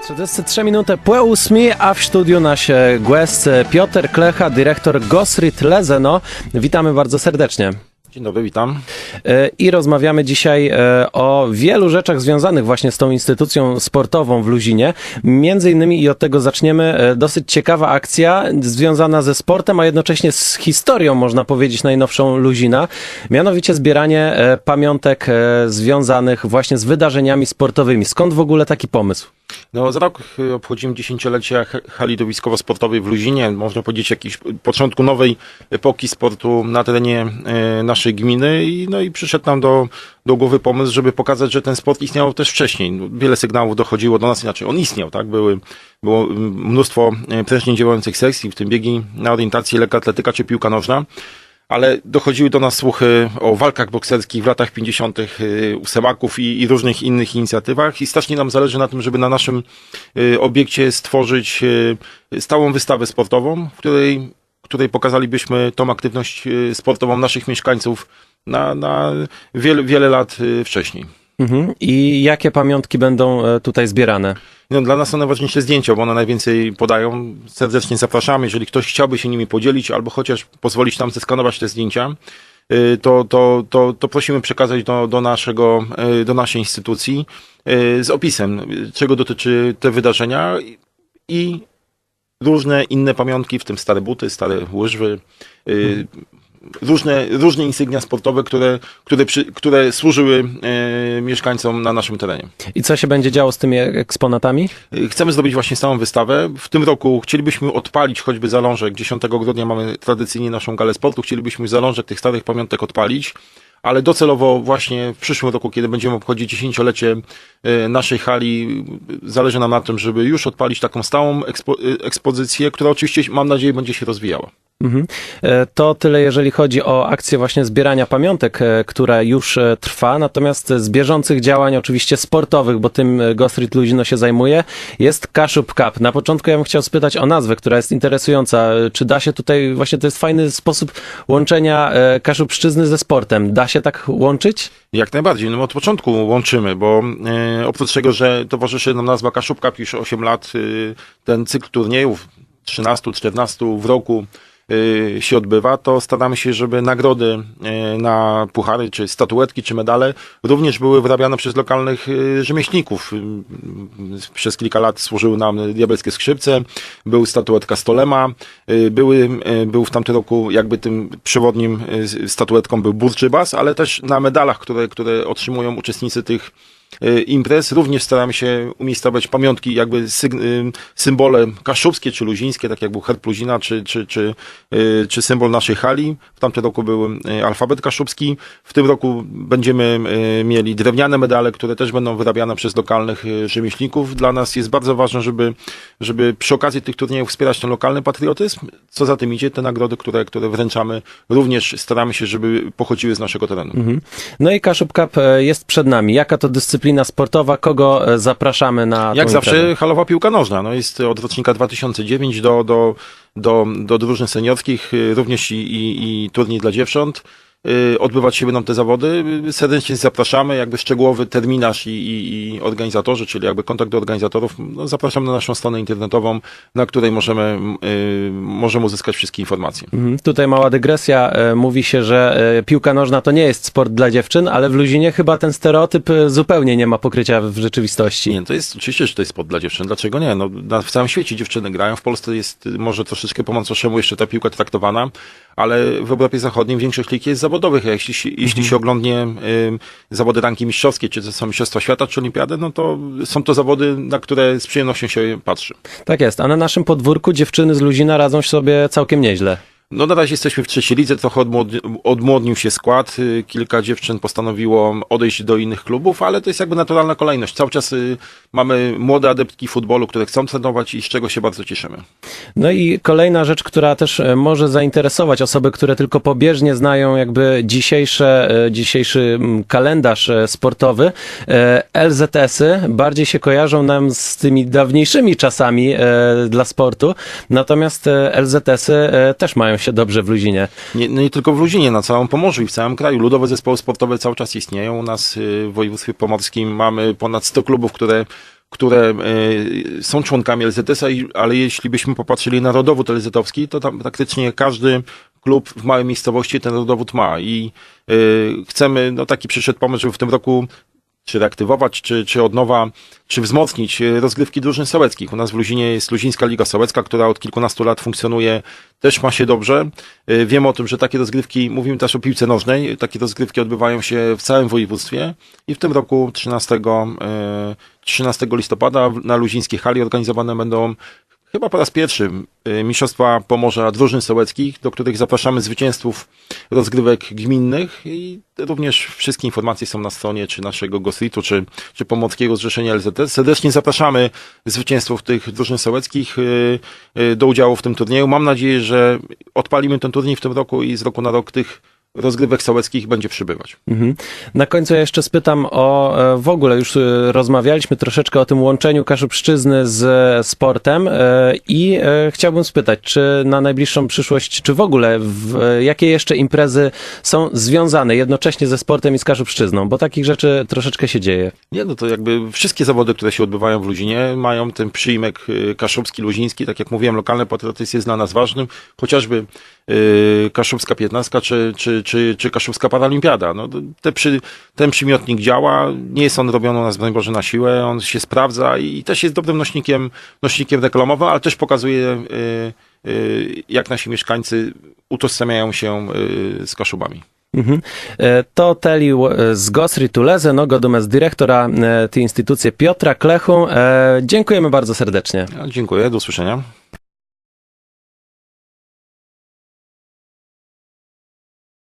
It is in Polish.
33 minuty po 8, a w studiu nasz gość Piotr Klecha, dyrektor Gosrit Lezeno. Witamy bardzo serdecznie. Dzień dobry, witam. I rozmawiamy dzisiaj o wielu rzeczach związanych właśnie z tą instytucją sportową w Luzinie. Między innymi, i od tego zaczniemy, dosyć ciekawa akcja związana ze sportem, a jednocześnie z historią, można powiedzieć, najnowszą Luzina. Mianowicie zbieranie pamiątek związanych właśnie z wydarzeniami sportowymi. Skąd w ogóle taki pomysł? No, za rok obchodzimy dziesięciolecie hali widowiskowo-sportowej w Luzinie. Można powiedzieć, jakiś początku nowej epoki sportu na terenie naszej gminy. I przyszedł nam do głowy pomysł, żeby pokazać, że ten sport istniał też wcześniej. Wiele sygnałów dochodziło do nas, inaczej on istniał, tak? Było mnóstwo prężnie działających sekcji, w tym biegi na orientację, lekkoatletyka czy piłka nożna. Ale dochodziły do nas słuchy o walkach bokserskich w latach 50. u Semaków i różnych innych inicjatywach i strasznie nam zależy na tym, żeby na naszym obiekcie stworzyć stałą wystawę sportową, w której pokazalibyśmy tą aktywność sportową naszych mieszkańców na wiele lat wcześniej. I jakie pamiątki będą tutaj zbierane? No, dla nas są najważniejsze zdjęcia, bo one najwięcej podają. Serdecznie zapraszamy, jeżeli ktoś chciałby się nimi podzielić albo chociaż pozwolić nam zeskanować te zdjęcia, to prosimy przekazać do naszej instytucji z opisem, czego dotyczy te wydarzenia i różne inne pamiątki, w tym stare buty, stare łyżwy, różne insygnia sportowe, które służyły mieszkańcom na naszym terenie. I co się będzie działo z tymi eksponatami? Chcemy zrobić właśnie stałą wystawę. W tym roku chcielibyśmy odpalić choćby zalążek. 10 grudnia mamy tradycyjnie naszą galę sportu. Chcielibyśmy zalążek tych starych pamiątek odpalić, ale docelowo właśnie w przyszłym roku, kiedy będziemy obchodzić dziesięciolecie naszej hali, zależy nam na tym, żeby już odpalić taką stałą ekspozycję, która oczywiście, mam nadzieję, będzie się rozwijała. To tyle, jeżeli chodzi o akcję właśnie zbierania pamiątek, która już trwa, natomiast z bieżących działań oczywiście sportowych, bo tym Gosrit Luzino się zajmuje, jest Kaszub Cup. Na początku ja bym chciał spytać o nazwę, która jest interesująca. Czy da się tutaj, właśnie to jest fajny sposób łączenia Kaszubszczyzny ze sportem. Da się tak łączyć? Jak najbardziej. No od początku łączymy, bo oprócz tego, że towarzyszy nam nazwa Kaszub Cup już 8 lat, ten cykl turniejów 13-14 w roku się odbywa, to staramy się, żeby nagrody na puchary, czy statuetki, czy medale również były wyrabiane przez lokalnych rzemieślników. Przez kilka lat służyły nam diabelskie skrzypce, był statuetka Stolema, był w tamtym roku jakby tym przewodnim statuetką był Burczybas, ale też na medalach, które otrzymują uczestnicy tych imprez, również staramy się umiejscowiać pamiątki, jakby symbole kaszubskie czy luzińskie, tak jak był herb Luzina, czy symbol naszej hali. W tamtym roku był alfabet kaszubski. W tym roku będziemy mieli drewniane medale, które też będą wyrabiane przez lokalnych rzemieślników. Dla nas jest bardzo ważne, żeby przy okazji tych turniejów wspierać ten lokalny patriotyzm. Co za tym idzie, te nagrody, które wręczamy, również staramy się, żeby pochodziły z naszego terenu. No i Kaszub Cup jest przed nami. Jaka to dyscyplina sportowa? Kogo zapraszamy na Jak zawsze imprezę? halowa piłka nożna. No jest od rocznika 2009 do drużyn seniorskich, również i turniej dla dziewcząt. Odbywać się będą te zawody. Serdecznie zapraszamy, jakby szczegółowy terminarz i organizatorzy, czyli jakby kontakt do organizatorów. No, zapraszam na naszą stronę internetową, na której możemy uzyskać wszystkie informacje. Tutaj mała dygresja. Mówi się, że piłka nożna to nie jest sport dla dziewczyn, ale w Luzinie chyba ten stereotyp zupełnie nie ma pokrycia w rzeczywistości. Nie, to jest oczywiście, że to jest sport dla dziewczyn. Dlaczego nie? No, w całym świecie dziewczyny grają. W Polsce jest może troszeczkę po macoszemu jeszcze ta piłka traktowana, ale w Europie Zachodniej większość lig jest zawodowych. A jeśli się oglądnie zawody ranki mistrzowskie, czy to są mistrzostwa świata, czy olimpiady, no to są to zawody, na które z przyjemnością się patrzy. Tak jest, a na naszym podwórku dziewczyny z Luzina radzą sobie całkiem nieźle. No na razie jesteśmy w trzeciej lidze, trochę odmłodnił się skład, kilka dziewczyn postanowiło odejść do innych klubów, ale to jest jakby naturalna kolejność. Cały czas mamy młode adeptki futbolu, które chcą trenować i z czego się bardzo cieszymy. No i kolejna rzecz, która też może zainteresować osoby, które tylko pobieżnie znają jakby dzisiejszy kalendarz sportowy. LZS-y bardziej się kojarzą nam z tymi dawniejszymi czasami dla sportu, natomiast LZS-y też mają się dobrze w Luzinie. Nie tylko w Luzinie, na całym Pomorzu i w całym kraju. Ludowe zespoły sportowe cały czas istnieją. U nas w województwie pomorskim mamy ponad 100 klubów, które są członkami LZS-a, ale jeśli byśmy popatrzyli na rodowód LZ-owski, to tam praktycznie każdy klub w małej miejscowości ten rodowód ma i chcemy, no taki przyszedł pomysł, żeby w tym roku czy reaktywować, czy od nowa, czy wzmocnić rozgrywki drużyn sołeckich. U nas w Luzinie jest Luzińska Liga Sołecka, która od kilkunastu lat funkcjonuje, też ma się dobrze. Wiemy o tym, że takie rozgrywki, mówimy też o piłce nożnej, takie rozgrywki odbywają się w całym województwie i w tym roku 13 listopada na luzińskiej hali organizowane będą chyba po raz pierwszy Mistrzostwa Pomorza Drużyn Sołeckich, do których zapraszamy zwycięzców rozgrywek gminnych i również wszystkie informacje są na stronie czy naszego GOSRIT-u, czy Pomorskiego Zrzeszenia LZS. Serdecznie zapraszamy zwycięzców tych drużyn sołeckich do udziału w tym turnieju. Mam nadzieję, że odpalimy ten turniej w tym roku i z roku na rok tych rozgrywek sołeckich będzie przybywać. Mhm. Na końcu ja jeszcze spytam o, w ogóle już rozmawialiśmy troszeczkę o tym łączeniu Kaszubszczyzny z sportem i chciałbym spytać, czy na najbliższą przyszłość, czy w ogóle jakie jeszcze imprezy są związane jednocześnie ze sportem i z Kaszubszczyzną, bo takich rzeczy troszeczkę się dzieje. Nie, no to jakby wszystkie zawody, które się odbywają w Luzinie, mają ten przyimek kaszubski, luziński. Tak jak mówiłem, lokalny patriotyzm jest dla nas ważnym, chociażby Kaszubska 15 czy Kaszubska Paralimpiada. No, ten przymiotnik działa, nie jest on robiony u nas, broń Boże, na siłę, on się sprawdza i też jest dobrym nośnikiem reklamowym, ale też pokazuje, jak nasi mieszkańcy utożsamiają się z Kaszubami. Mhm. To telił z GOSRIT-u Leze, godumes dyrektora tej instytucji Piotra Klechu. Dziękujemy bardzo serdecznie. Dziękuję, do usłyszenia.